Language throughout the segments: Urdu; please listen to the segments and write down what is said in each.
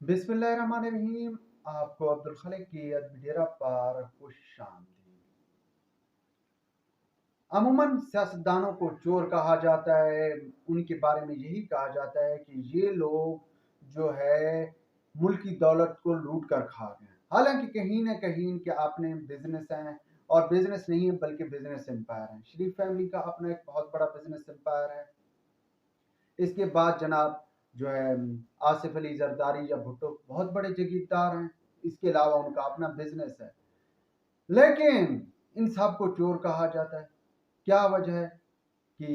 بسم اللہ الرحمن الرحیم۔ آپ کو عبدالخالق کی ادبی ڈیرا پر خوش آمدید۔ عموماً سیاستدانوں کو چور کہا جاتا ہے، ان کے بارے میں یہی کہا جاتا ہے کہ یہ لوگ جو ہے ملکی دولت کو لوٹ کر کھا گئے۔ حالانکہ کہیں نہ کہیں ان کے اپنے بزنس ہیں، اور بزنس نہیں ہے بلکہ بزنس امپائر ہیں۔ شریف فیملی کا اپنا ایک بہت بڑا بزنس امپائر ہے۔ اس کے بعد جناب جو ہے آصف علی زرداری یا بھٹو بہت بڑے جگیردار ہیں۔ اس کے علاوہ ان کا اپنا بزنس ہے، لیکن ان سب کو چور کہا جاتا ہے۔ کیا وجہ ہے کہ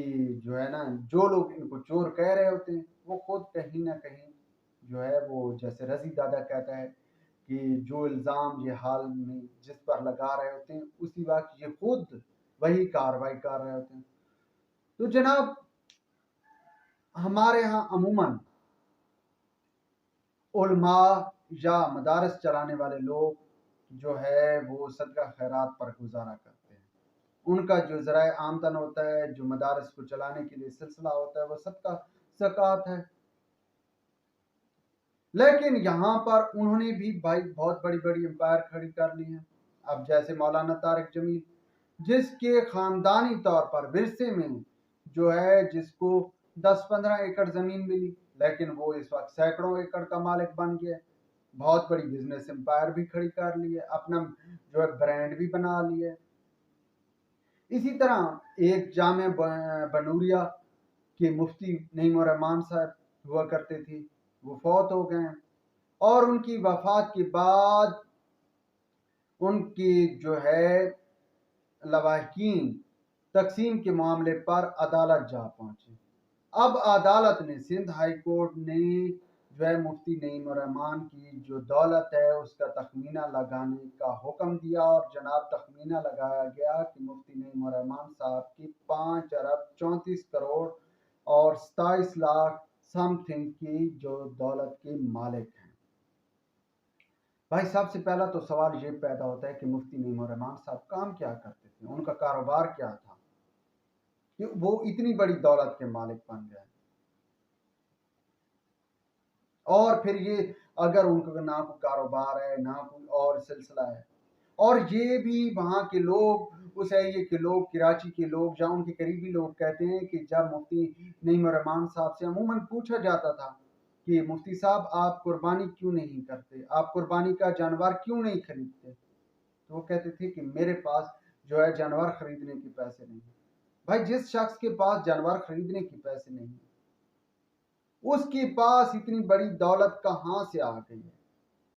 جو ہے نا جو لوگ ان کو چور کہہ رہے ہوتے ہیں وہ خود کہیں نہ کہیں جو ہے وہ جیسے رضی دادا کہتا ہے کہ جو الزام یہ حال میں جس پر لگا رہے ہوتے ہیں اسی وقت یہ خود وہی کارروائی کر رہے ہوتے ہیں۔ تو جناب ہمارے ہاں عموماً علماء یا مدارس چلانے والے لوگ جو ہے وہ صدقہ خیرات پر گزارا کرتے ہیں۔ ان کا جو ذرائع آمدن ہوتا ہے، جو مدارس کو چلانے کے لیے سلسلہ ہوتا ہے، وہ صدقہ زکوٰۃ ہے۔ لیکن یہاں پر انہوں نے بھی بھائی بہت بڑی بڑی امپائر کھڑی کر لی ہیں۔ اب جیسے مولانا طارق جمیل، جس کے خاندانی طور پر ورثے میں جو ہے جس کو 10-15 ایکڑ زمین ملی، لیکن وہ اس وقت سینکڑوں ایکڑ کا مالک بن گیا۔ بہت بڑی بزنس امپائر بھی کھڑی کر لی ہے، اپنا جو ہے برانڈ بھی بنا لی ہے۔ اسی طرح ایک جامعہ بنوریا کے مفتی نعیم الرحمان صاحب ہوا کرتے تھے، وہ فوت ہو گئے ہیں، اور ان کی وفات کے بعد ان کی جو ہے لواحقین تقسیم کے معاملے پر عدالت جا پہنچے۔ اب عدالت نے سندھ ہائی کورٹ نے جو ہے مفتی نعیم الرحمان کی جو دولت ہے اس کا تخمینہ لگانے کا حکم دیا، اور جناب تخمینہ لگایا گیا کہ مفتی نعیم الرحمان صاحب کی 5 ارب 34 کروڑ اور 27 لاکھ سم تھنگ کی جو دولت کے مالک ہیں۔ بھائی سب سے پہلا تو سوال یہ پیدا ہوتا ہے کہ مفتی نعیم الرحمان صاحب کام کیا کرتے تھے، ان کا کاروبار کیا تھا کہ وہ اتنی بڑی دولت کے مالک بن گئے۔ اور پھر یہ اگر ان کا نہ کوئی کاروبار ہے نہ کوئی اور سلسلہ ہے، اور یہ بھی وہاں کے لوگ اس ایریے کے لوگ، کراچی کے لوگ یا ان کے قریبی لوگ کہتے ہیں کہ جب مفتی نعیم الرحمان صاحب سے عموماً پوچھا جاتا تھا کہ مفتی صاحب آپ قربانی کیوں نہیں کرتے، آپ قربانی کا جانور کیوں نہیں خریدتے، تو وہ کہتے تھے کہ میرے پاس جو ہے جانور خریدنے کے پیسے نہیں۔ بھائی جس شخص کے پاس جانور خریدنے کے پیسے نہیں، اس کے پاس اتنی بڑی دولت کہاں سے آ گئی ہے؟